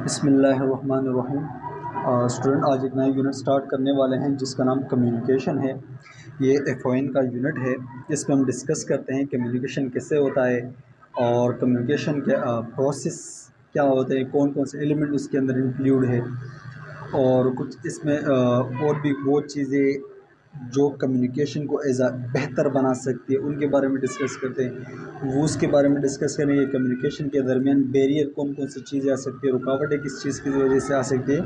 بسم اللہ الرحمن الرحیم۔ اسٹوڈنٹ آج ایک نیا یونٹ سٹارٹ کرنے والے ہیں جس کا نام کمیونیکیشن ہے۔ یہ ایف کا یونٹ ہے، اس میں ہم ڈسکس کرتے ہیں کمیونیکیشن کیسے ہوتا ہے اور کمیونیکیشن کے پروسیس کیا ہوتے ہیں، کون کون سے ایلیمنٹ اس کے اندر انکلیوڈ ہے، اور کچھ اس میں اور بھی وہ چیزیں جو کمیونیکیشن کو بہتر بنا سکتی ہے ان کے بارے میں ڈسکس کرتے ہیں۔ وہ اس کے بارے میں ڈسکس کریں گے کمیونیکیشن کے درمیان بیریئر کون کون سی چیزیں آ سکتی ہے، رکاوٹیں کس چیز کی وجہ سے آ سکتی ہے،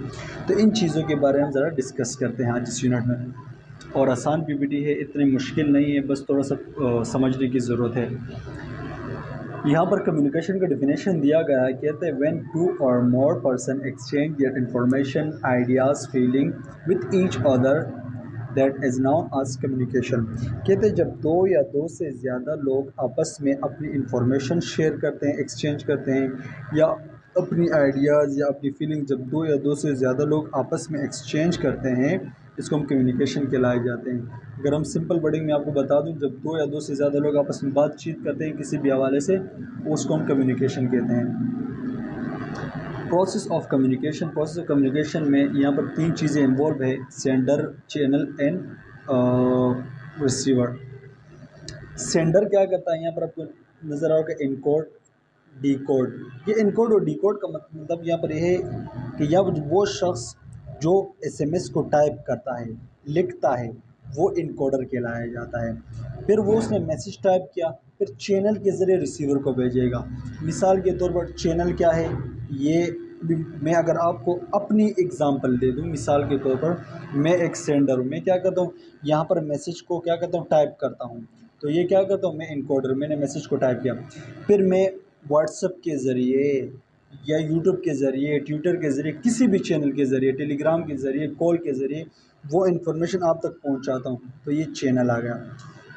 تو ان چیزوں کے بارے میں ہم ذرا ڈسکس کرتے ہیں آج اس یونٹ میں۔ اور آسان پی پی ٹی ہے، اتنی مشکل نہیں ہے، بس تھوڑا سا سمجھنے کی ضرورت ہے۔ یہاں پر کمیونیکیشن کا ڈیفینیشن دیا گیا ہے، کہتے ہیں when two or more person exchange their information ideas feeling with each other that is known as communication. کہتے ہیں جب دو یا دو سے زیادہ لوگ آپس میں اپنی انفارمیشن شیئر کرتے ہیں، ایکسچینج کرتے ہیں، یا اپنی آئیڈیاز یا اپنی فیلنگ جب دو یا دو سے زیادہ لوگ آپس میں ایکسچینج کرتے ہیں، اس کو ہم کمیونیکیشن کہلائے جاتے ہیں۔ اگر ہم سمپل ورڈنگ میں آپ کو بتا دوں، جب دو یا دو سے زیادہ لوگ آپس میں بات چیت کرتے ہیں کسی بھی حوالے سے، اس کو ہم کمیونیکیشن کہتے ہیں۔ پروسیس آف کمیونیکیشن میں یہاں پر تین چیزیں انوالو ہے: sender, channel and receiver. Sender کیا کرتا ہے، یہاں پر آپ کو نظر آؤ کہ انکوڈ، ڈی کوڈ۔ یہ انکوڈ اور ڈی کوڈ کا مطلب یہاں پر یہ ہے کہ یا وہ شخص جو ایس ایم ایس کو ٹائپ کرتا ہے، لکھتا ہے، وہ انکوڈر کہلایا جاتا ہے۔ پھر وہ اس نے میسیج ٹائپ کیا، پھر چینل کے ذریعے ریسیور کو بھیجے گا۔ مثال کے طور پر چینل کیا ہے، یہ میں اگر آپ کو اپنی اگزامپل دے دوں، مثال کے طور پر میں ایک سینڈر ہوں، میں کیا کرتا ہوں، یہاں پر میسیج کو کیا کرتا ہوں، ٹائپ کرتا ہوں، تو یہ کیا کرتا ہوں، میں انکوڈر، میں نے میسیج کو ٹائپ کیا، پھر میں واٹس ایپ کے ذریعے یا یوٹیوب کے ذریعے، ٹویٹر کے ذریعے، کسی بھی چینل کے ذریعے، ٹیلی گرام کے ذریعے، کال کے ذریعے وہ انفارمیشن آپ تک پہنچاتا ہوں، تو یہ چینل آ گیا۔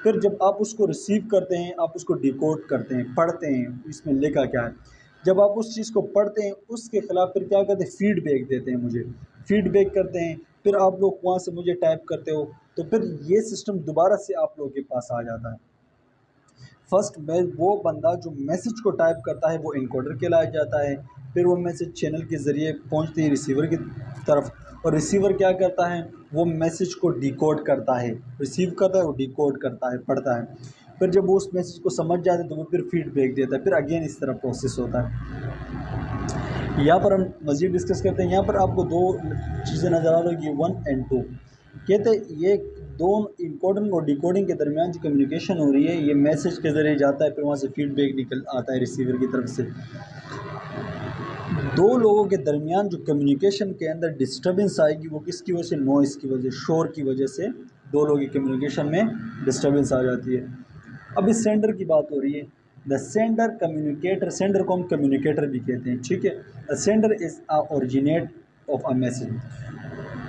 پھر جب آپ اس کو ریسیو کرتے ہیں، آپ اس کو ڈیکوڈ کرتے ہیں، پڑھتے ہیں اس میں لکھا کیا ہے۔ جب آپ اس چیز کو پڑھتے ہیں، اس کے خلاف پھر کیا کرتے ہیں، فیڈ بیک دیتے ہیں، مجھے فیڈ بیک کرتے ہیں، پھر آپ لوگ وہاں سے مجھے ٹائپ کرتے ہو، تو پھر یہ سسٹم دوبارہ سے آپ لوگوں کے پاس آ جاتا ہے۔ فرسٹ میں وہ بندہ جو میسیج کو ٹائپ کرتا ہے وہ انکوڈر کہلایا جاتا ہے، پھر وہ میسیج چینل کے ذریعے پہنچتی ہے ریسیور کی طرف، اور ریسیور کیا کرتا ہے، وہ میسیج کو ڈیکوڈ کرتا ہے، ریسیو کرتا ہے، وہ ڈیکوڈ کرتا ہے، پڑھتا ہے، پھر جب وہ اس میسیج کو سمجھ جاتا ہے تو وہ پھر فیڈ بیک دیتا ہے، پھر اگین اس طرح پروسیس ہوتا ہے۔ یہاں پر ہم مزید ڈسکس کرتے ہیں۔ یہاں پر آپ کو دو چیزیں نظر آ رہی ہیں، 1 اور 2۔ کہتے ہیں یہ دونوں انکوڈنگ اور ڈیکوڈنگ کے درمیان جو کمیونیکیشن ہو رہی ہے، یہ میسیج کے ذریعے جاتا ہے، پھر وہاں سے فیڈ بیک نکل آتا ہے ریسیور کی طرف سے۔ دو لوگوں کے درمیان جو کمیونیکیشن کے اندر ڈسٹربنس آئے گی، وہ کس کی وجہ سے، نوائز کی وجہ، شور کی وجہ سے دو لوگوں کی کمیونیکیشن میں ڈسٹربنس آ جاتی ہے۔ اب اس سینڈر کی بات ہو رہی ہے، دا سینڈر کمیونیکیٹر، سینڈر کو ہم کمیونیکیٹر بھی کہتے ہیں، ٹھیک ہے۔ The sender is originate of a message.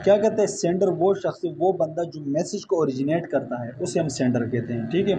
کیا کہتے ہیں سینڈر، وہ شخص، وہ بندہ جو میسیج کو اوریجنیٹ کرتا ہے، اسے ہم سینڈر کہتے ہیں، ٹھیک ہے۔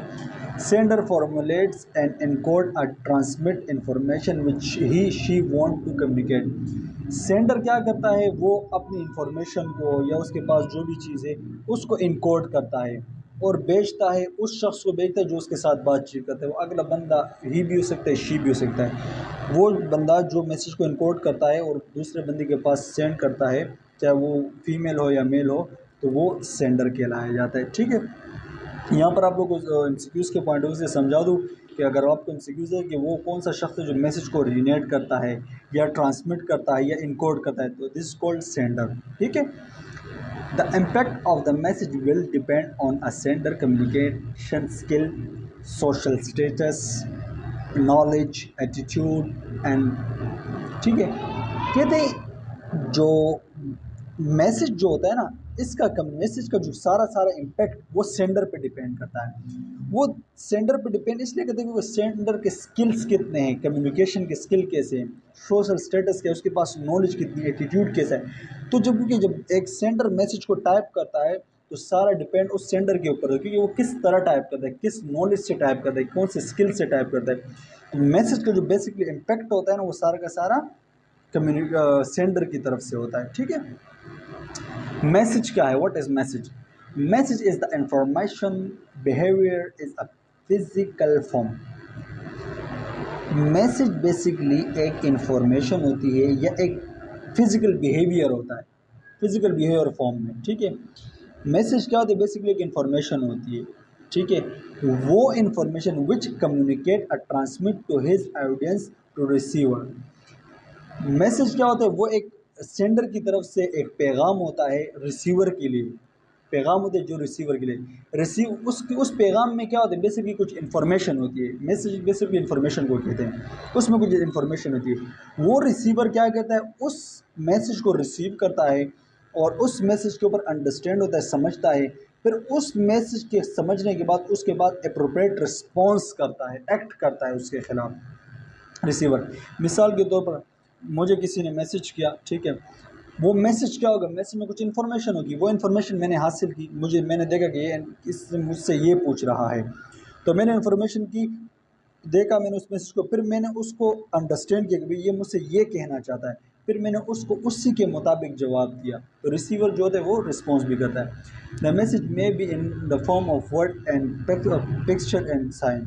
Sender formulates and encode or transmit information which he she want to communicate. Sender کیا کرتا ہے، وہ اپنی انفارمیشن کو یا اس کے پاس جو بھی چیز ہے اس کو انکوڈ کرتا ہے اور بیچتا ہے، اس شخص کو بیچتا ہے جو اس کے ساتھ بات چیت کرتا ہے۔ وہ اگلا بندہ ہی بھی ہو سکتا ہے، شی بھی ہو سکتا ہے۔ وہ بندہ جو میسیج کو انکوڈ کرتا ہے اور دوسرے بندے کے پاس سینڈ کرتا ہے، چاہے وہ فیمیل ہو یا میل ہو، تو وہ سینڈر کہلایا جاتا ہے، ٹھیک ہے۔ یہاں پر آپ لوگ کو ایم سی کیوز کے پوائنٹ آف ویو سے سمجھا دوں کہ اگر آپ کو ایم سی کیوز ہے کہ وہ کون سا شخص ہے جو میسیج کو اوریجنیٹ کرتا ہے یا ٹرانسمٹ کرتا ہے یا انکوڈ کرتا ہے، تو دس از کالڈ سینڈر، ٹھیک ہے۔ The impact of the message will depend on a sender communication skill, social status, knowledge, attitude and ٹھیک ہے۔ کہتے ہیں جو میسیج جو ہوتا ہے نا، اس کا میسیج کا جو سارا امپیکٹ وہ سینڈر پہ ڈیپینڈ کرتا ہے۔ وہ سینڈر پہ ڈیپینڈ اس لیے کرتے ہیں کہ وہ سینڈر کے سکلز کتنے ہیں، کمیونیکیشن کے سکل کیسے ہیں، سوشل سٹیٹس کیا ہے، اس کے پاس نالج کتنی ہے، ایٹیٹیوڈ کیسا ہے۔ تو جب ایک سینڈر میسیج کو ٹائپ کرتا ہے تو سارا ڈیپینڈ اس سینڈر کے اوپر ہے، کیونکہ وہ کس طرح ٹائپ کرتا ہے، کس نالج سے ٹائپ کرتا ہے، کون سے سکل سے ٹائپ کرتا ہے۔ تو میسیج کا جو بیسکلی امپیکٹ ہوتا ہے نا، وہ سارا کا سارا سینڈر کی طرف سے ہوتا ہے، ٹھیک ہے۔ میسیج کیا ہے، what is message? Message is the information behaviour is a physical form. Message basically ایک انفارمیشن ہوتی ہے یا ایک فزیکل بیہیویئر ہوتا ہے، فزیکل بیہیویئر فارم میں، ٹھیک ہے۔ میسج کیا ہوتا ہے؟ بیسکلی ایک انفارمیشن ہوتی ہے، ٹھیک ہے، وہ information which communicate or transmit to his audience to receiver. Message کیا ہوتا ہے؟ وہ ایک سینڈر کی طرف سے ایک پیغام ہوتا ہے ریسیور کے لیے، پیغام ہوتے ہیں جو ریسیور کے لیے اس پیغام میں کیا ہوتا ہے؟ بیسکلی کچھ انفارمیشن ہوتی ہے، میسج بیسکلی انفارمیشن کو کہتے ہیں، اس میں کچھ انفارمیشن ہوتی ہے، وہ ریسیور کیا کہتا ہے؟ اس میسج کو ریسیو کرتا ہے اور اس میسج کے اوپر انڈرسٹینڈ ہوتا ہے، سمجھتا ہے، پھر اس میسج کے سمجھنے کے بعد اس کے بعد اپروپریٹ رسپانس کرتا ہے، ایکٹ کرتا ہے اس کے خلاف ریسیور۔ مثال کے طور پر مجھے کسی نے میسج کیا، ٹھیک ہے، وہ میسج کیا ہوگا؟ میسج میں کچھ انفارمیشن ہوگی، وہ انفارمیشن میں نے حاصل کی، میں نے دیکھا کہ یہ اس سے مجھ سے یہ پوچھ رہا ہے، تو میں نے انفارمیشن کی، دیکھا میں نے اس میسج کو، پھر میں نے اس کو انڈرسٹینڈ کیا کہ بھئی یہ مجھ سے یہ کہنا چاہتا ہے، پھر میں نے اس کو اسی کے مطابق جواب دیا، تو ریسیور جو ہوتا ہے وہ رسپانس بھی کرتا ہے۔ The message may be in the form of word and picture and sign.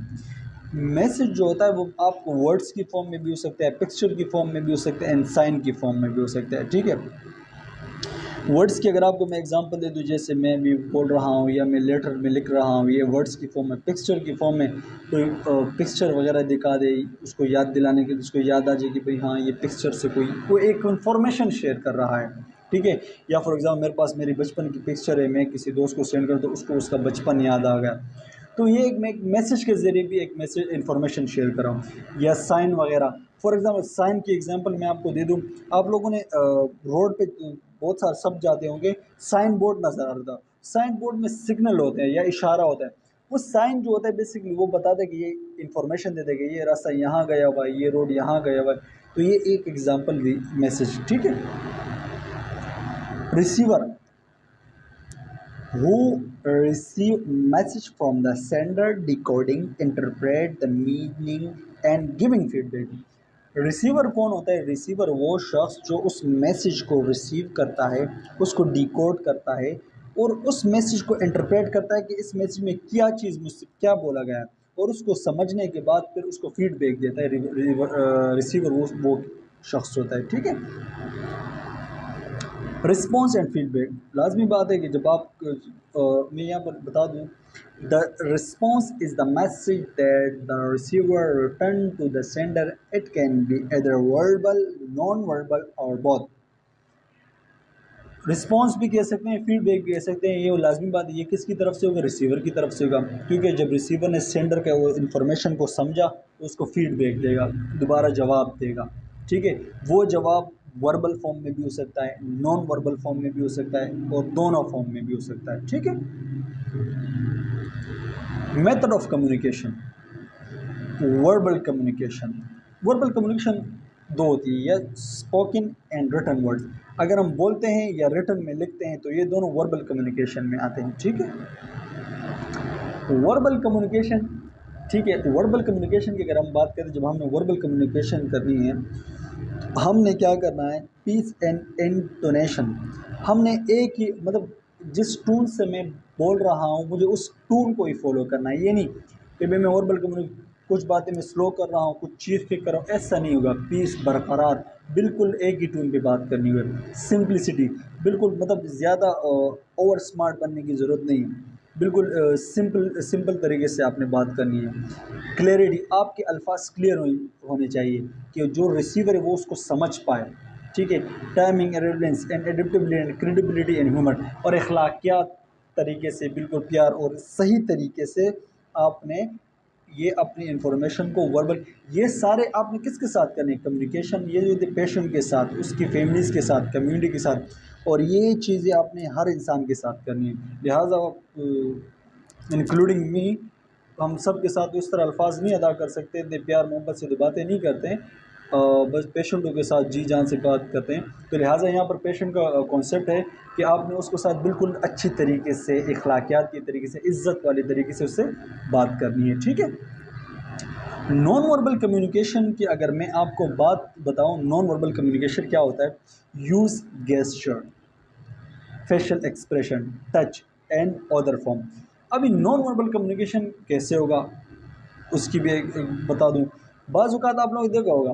Message جو ہوتا ہے وہ آپ کو ورڈس کی فارم میں بھی ہو سکتا ہے، پکچر کی فارم میں بھی ہو سکتا ہے، اینڈ سائن کی فارم میں بھی ہو سکتا ہے، ٹھیک ہے۔ ورڈس کی اگر آپ کو میں اگزامپل دے دوں، جیسے میں بھی بول رہا ہوں یا میں لیٹر میں لکھ رہا ہوں، یہ ورڈس کی فارم میں، پکچر کی فارم میں کوئی پکچر وغیرہ دکھا دے، اس کو یاد دلانے کے، اس کو یاد آ جائے کہ بھئی ہاں یہ پکچر سے کوئی ایک انفارمیشن شیئر کر رہا ہے، ٹھیک ہے۔ یا فار ایگزامپل میرے پاس میری بچپن کی پکچر ہے، میں کسی دوست کو سینڈ کروں تو اس کو اس کا بچپن یاد آ گیا، تو یہ ایک میسج کے ذریعے بھی ایک میسج انفارمیشن شیئر کر رہا ہوں۔ یا سائن وغیرہ، فار ایگزامپل سائن کی ایگزامپل میں آپ کو دے دوں، آپ لوگوں نے روڈ پہ بہت سارے سب جاتے ہوں گے، سائن بورڈ نظر آتا، سائن بورڈ میں سگنل ہوتے ہیں یا اشارہ ہوتا ہے، وہ سائن جو ہوتا ہے بیسکلی وہ بتاتا ہے کہ یہ انفارمیشن دیتا ہے کہ یہ راستہ یہاں گیا ہوا ہے، یہ روڈ یہاں گیا ہوا ہے، تو یہ ایک ایگزامپل دی میسج، ٹھیک ہے۔ Receiver who receive message from the sender, decoding, interpret the meaning and giving feedback۔ Receiver کون ہوتا ہے؟ ریسیور وہ شخص جو اس میسج کو ریسیو کرتا ہے، اس کو ڈیکوڈ کرتا ہے اور اس میسج کو انٹرپریٹ کرتا ہے کہ اس میسج میں کیا چیز مجھ سے کیا بولا گیا ہے، اور اس کو سمجھنے کے بعد پھر اس کو فیڈ بیک دیتا ہے۔ ریسیور وہ شخص ہوتا ہے، ٹھیک ہے۔ رسپانس اینڈ فیڈ بیک، لازمی بات ہے کہ جب آپ میں یہاں پر بتا دوں، the response is the message that the receiver return to the sender, it can be either verbal, non verbal or both. Response بھی کہہ سکتے ہیں، فیڈ بیک بھی کہہ سکتے ہیں، یہ لازمی بات ہے یہ کس کی طرف سے ہوگا؟ ریسیور کی طرف سے ہوگا، کیونکہ جب ریسیور نے سینڈر کا وہ انفارمیشن کو سمجھا تو اس کو فیڈ بیک دے گا، دوبارہ جواب دے گا، ٹھیک ہے۔ وہ جواب وربل فارم میں بھی ہو سکتا ہے، نان وربل فارم میں بھی ہو سکتا ہے، اور دونوں فارم میں بھی ہو سکتا ہے، ٹھیک ہے۔ Method of communication, verbal communication. Verbal communication دو ہوتی ہے، یا اسپوکن اینڈ ریٹن ورڈ، اگر ہم بولتے ہیں یا ریٹن میں لکھتے ہیں تو یہ دونوں وربل کمیونیکیشن میں آتے ہیں، ٹھیک ہے۔ وربل کمیونیکیشن، ٹھیک ہے، وربل کمیونیکیشن کی اگر ہم بات کریں، جب ہم نے وربل کمیونیکیشن کرنی ہے ہم نے کیا کرنا ہے؟ پیس اینڈ انٹونیشن، ہم نے ایک ہی مطلب جس ٹون سے میں بول رہا ہوں مجھے اس ٹون کو ہی فالو کرنا ہے، یہ نہیں کہ میں وربل کمیونیکیشن کچھ باتیں میں سلو کر رہا ہوں، کچھ چیخ کے کر رہا ہوں، ایسا نہیں ہوگا۔ پیس برقرار، بالکل ایک ہی ٹون پہ بات کرنی ہوگی، سمپلسٹی، بالکل مطلب زیادہ اوور اسمارٹ بننے کی ضرورت نہیں، بالکل سمپل طریقے سے آپ نے بات کرنی ہے۔ کلیئرٹی، آپ کے الفاظ کلیئر ہونے چاہیے کہ جو ریسیور ہے وہ اس کو سمجھ پائے، ٹھیک ہے۔ Timing, relevance and adaptability and credibility and humour, اور اخلاقیات طریقے سے بالکل پیار اور صحیح طریقے سے آپ نے یہ اپنی انفارمیشن کو وربل، یہ سارے آپ نے کس کے ساتھ کرنے؟ کمیونیکیشن، یہ جو پیشنٹ کے ساتھ، اس کی فیملیز کے ساتھ، کمیونٹی کے ساتھ، اور یہ چیزیں آپ نے ہر انسان کے ساتھ کرنی ہے، لہٰذا انکلوڈنگ می، ہم سب کے ساتھ اس طرح الفاظ نہیں ادا کر سکتے، اتنے پیار محبت سے تو باتیں نہیں کرتے، بس پیشنٹوں کے ساتھ جی جان سے بات کرتے ہیں، تو لہٰذا یہاں پر پیشنٹ کا کانسیپٹ ہے کہ آپ نے اس کے ساتھ بالکل اچھی طریقے سے، اخلاقیات کے طریقے سے، عزت والے طریقے سے اس سے بات کرنی ہے، ٹھیک ہے۔ نان وربل کمیونیکیشن کی اگر میں آپ کو بات بتاؤں، نان وربل کمیونیکیشن کیا ہوتا ہے؟ Use gesture, facial expression, touch and other form. ابھی نان وربل کمیونیکیشن کیسے ہوگا اس کی بھی ایک بتا دوں۔ بعض اوقات آپ لوگ دیکھا ہوگا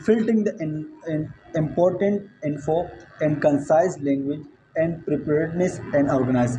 filtering the important info and concise language and preparedness and organize।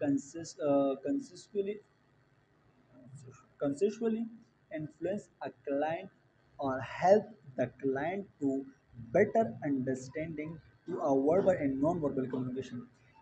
consistently consensually influence a client or help the client to better understanding to a verbal and non-verbal communication।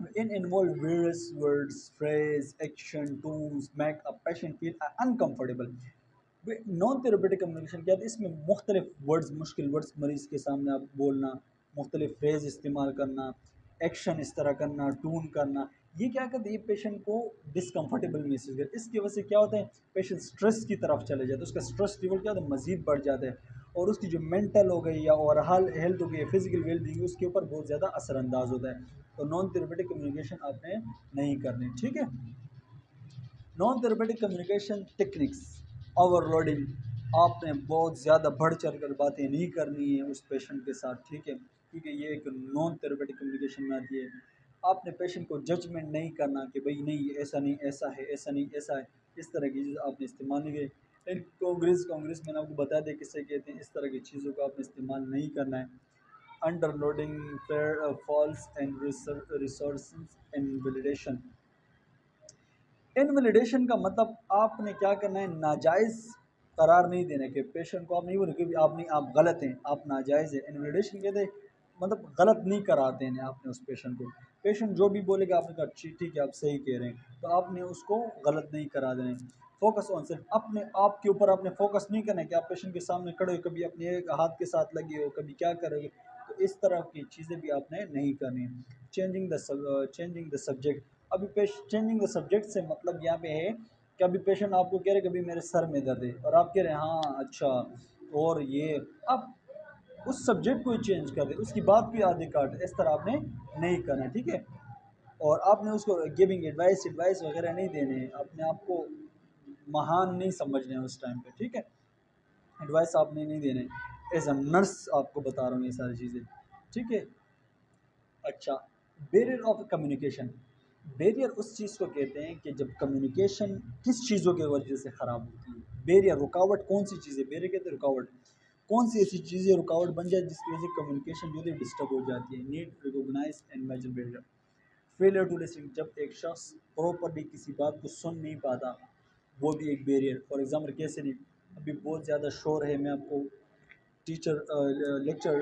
In involve various words, phrase, action, tones make a patient feel uncomfortable. Non therapeutic communication کیا ہے؟ اس میں مختلف words, مشکل words مریض کے سامنے آپ بولنا، مختلف فریز استعمال کرنا، ایکشن اس طرح کرنا، ٹون کرنا، یہ کیا کرتے ہیں؟ یہ پیشنٹ کو ڈسکمفرٹیبل محسوس کرتے، اس کی وجہ سے کیا ہوتا ہے؟ پیشنٹ اسٹریس کی طرف چلے جاتے ہیں، اس کا اسٹریس لیول کیا ہوتا ہے؟ مزید بڑھ جاتا ہے، اور اس کی جو مینٹل ہو گئی یا اوور آل ہیلتھ ہو گئی، فزیکل ویل بینگ، اس کے اوپر بہت زیادہ اثر انداز ہوتا ہے۔ تو نان تھراپیوٹک کمیونیکیشن آپ نے نہیں کرنی، ٹھیک ہے؟ Naan therapeutic communication techniques, over loading, آپ نے بہت زیادہ بڑھ چڑھ کر باتیں نہیں کرنی ہیں اس پیشنٹ کے ساتھ، ٹھیک ہے؟ کیونکہ یہ ایک نان تھراپیوٹک کمیونیکیشن میں آتی ہے۔ آپ نے پیشنٹ کو ججمنٹ نہیں کرنا کہ بھئی نہیں یہ ایسا نہیں ایسا ہے، ایسا نہیں ایسا ہے، اس طرح کی چیز آپ نے استعمال نہیں کی۔ کانگریس میں نے آپ کو بتا دیا کسے کہتے ہیں، اس طرح کی چیزوں کو آپ نے استعمال نہیں کرنا ہے۔ Under loading, false and resources invalidation. Invalidation کا مطلب آپ نے کیا کرنا ہے؟ ناجائز قرار نہیں دینا کہ پیشنٹ کو آپ نہیں بولے کہ آپ نہیں، آپ غلط ہیں، آپ ناجائز ہیں۔ انویلیڈیشن کہتے ہیں مطلب غلط نہیں قرار دینا آپ نے اس پیشنٹ کو۔ پیشنٹ جو بھی بولے گا آپ نے کہا ٹھیک ہے آپ صحیح کہہ رہے ہیں، تو آپ نے اس کو غلط نہیں قرار دینا ہے۔ فوکس آن صرف اپنے آپ کے اوپر آپ نے فوکس نہیں کرنا ہے کہ آپ پیشنٹ کے سامنے کھڑے ہو، کبھی اپنے ایک ہاتھ کے ساتھ لگے ہو، کبھی کیا کرو گے، تو اس طرح کی چیزیں بھی آپ نے نہیں کرنی۔ چینجنگ دا سبجیکٹ، ابھی چینجنگ دا سبجیکٹ سے مطلب یہاں پہ ہے کہ ابھی پیشنٹ آپ کو کہہ رہے کبھی میرے سر میں درد ہے، اور آپ کہہ رہے ہیں ہاں اچھا، اور یہ اب اس سبجیکٹ کو ہی چینج کر دے، اس کی بات بھی آدھی کاٹ، اس طرح آپ نے نہیں کرنا، ٹھیک ہے؟ اور آپ نے اس کو گیونگ ایڈوائس وغیرہ نہیں دینے، اپنے آپ کو مہان نہیں سمجھنے اس ٹائم پہ، ٹھیک ہے؟ ایڈوائس آپ نے نہیں دینے، ایز اے نرس آپ کو بتا رہا ہوں یہ ساری چیزیں، ٹھیک ہے؟ اچھا، بیریئر آف کمیونیکیشن، بیریئر اس چیز کو کہتے ہیں کہ جب کمیونیکیشن کس چیزوں کی وجہ سے خراب ہوتی ہے؟ بیریئر، رکاوٹ، کون سی چیزیں؟ بیریئر کہتے ہیں رکاوٹ، کون سی ایسی چیزیں رکاوٹ بن جائے جس کی وجہ سے کمیونیکیشن جو ہے ڈسٹرب ہو جاتی ہے؟ Need recognize and major barrier, failure to listen, جب ایک شخص پراپرلی کسی بات کو سن نہیں پاتا، وہ بھی ایک بیریئر۔ فار ایگزامپل کیسے نہیں، ابھی بہت زیادہ شور ہے، میں آپ کو لیکچر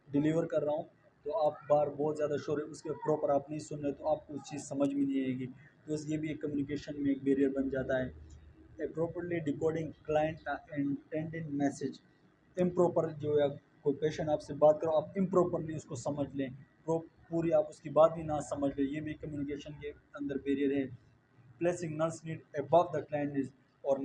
ڈیلیور کر رہا ہوں، تو آپ بار بہت زیادہ شور ہے، اس کے پراپر آپ نہیں سن رہے تو آپ کو اس چیز سمجھ بھی نہیں آئے گی، تو یہ بھی ایک کمیونیکیشن میں ایک بیریئر بن جاتا ہے۔ Properly decoding client intending message, improper جو ہے کوئی پیشنٹ آپ سے بات کرو، آپ امپروپرلی اس کو سمجھ لیں، پوری آپ اس کی بات ہی نہ سمجھ لیں، یہ بھی کمیونیکیشن کے اندر بیریئر ہے۔ Placing nurse need above the client needs, اور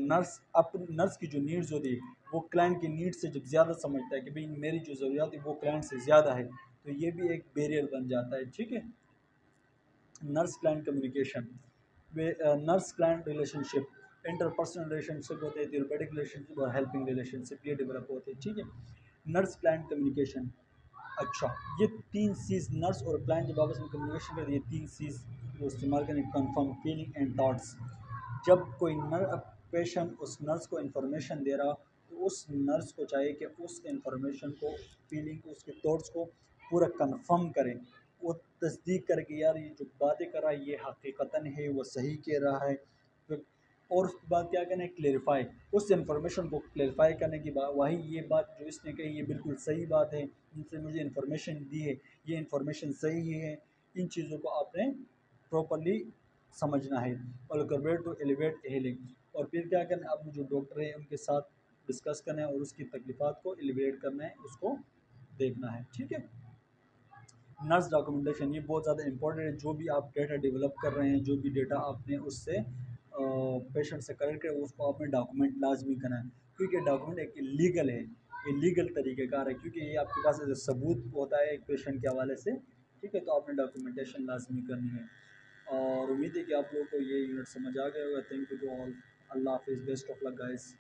نرس کی جو نیڈز ہوتی ہے وہ کلائنٹ کی نیڈ سے جب زیادہ سمجھتا ہے کہ بھئی میری جو ضروریات ہے وہ کلائنٹ سے زیادہ ہے، تو یہ بھی ایک بیریئر بن جاتا ہے، ٹھیک ہے؟ Nurse client communication, nurse client relationship, interpersonal relationship ہوتے ہیں، تھیوریٹک ریلیشن شپ اور ہیلپنگ ریلیشن شپ، یہ ڈیولپ ہوتے ہیں، ٹھیک ہے؟ نرس کلائنٹ کمیونیکیشن، اچھا، یہ تین چیز نرس اور کلائنٹ جب آپس میں کمیونیکیشن کرتے ہیں، یہ تین چیز کو استعمال کریں: کنفرم، فیلنگ اینڈ تھاٹس۔ جب کوئی پیشنٹ اس نرس کو انفارمیشن دے رہا، تو اس نرس کو چاہیے کہ اس انفارمیشن کو، فیلنگ کو، اس کے تھاٹس کو پورا کنفرم کریں، وہ تصدیق کر کے یار یہ جو باتیں کر رہا ہے یہ حقیقتاً ہے، وہ صحیح کہہ رہا ہے، اور اس کے بعد کیا کرنا ہے؟ کلیئرفائی، اس انفارمیشن کو کلیئرفائی کرنے کی بات، وہی یہ بات جو اس نے کہی یہ بالکل صحیح بات ہے، جن سے مجھے انفارمیشن دی ہے یہ انفارمیشن صحیح ہے، ان چیزوں کو آپ نے پراپرلی سمجھنا ہے۔ اور کوربیٹ ٹو ایلیویٹ ہیلنگ، اور پھر کیا کرنا ہے؟ آپ جو ڈاکٹر ہیں ان کے ساتھ ڈسکس کرنا ہے اور اس کی تکلیفات کو ایلیویٹ کرنا ہے، اس کو دیکھنا ہے، ٹھیک ہے؟ نرس ڈاکومنٹیشن، یہ بہت زیادہ امپورٹنٹ ہے، جو بھی آپ ڈیٹا ڈیولپ کر رہے ہیں، جو بھی ڈیٹا آپ نے اس سے پیشنٹ سے کلیکٹ کرے اس کو آپ نے ڈاکومنٹ لازمی کرنا ہے، کیونکہ ڈاکومنٹ ایک لیگل ہے، یہ لیگل طریقہ کار ہے، کیونکہ یہ آپ کے پاس ثبوت ہوتا ہے ایک پیشنٹ کے حوالے سے، ٹھیک ہے؟ تو آپ نے ڈاکومنٹیشن لازمی کرنی ہے، اور امید ہے کہ آپ لوگوں کو یہ یونٹ سمجھ آ گیا ہوگا۔ تھینک یو ٹو آل، اللہ حافظ، بیسٹ آف لک گائز۔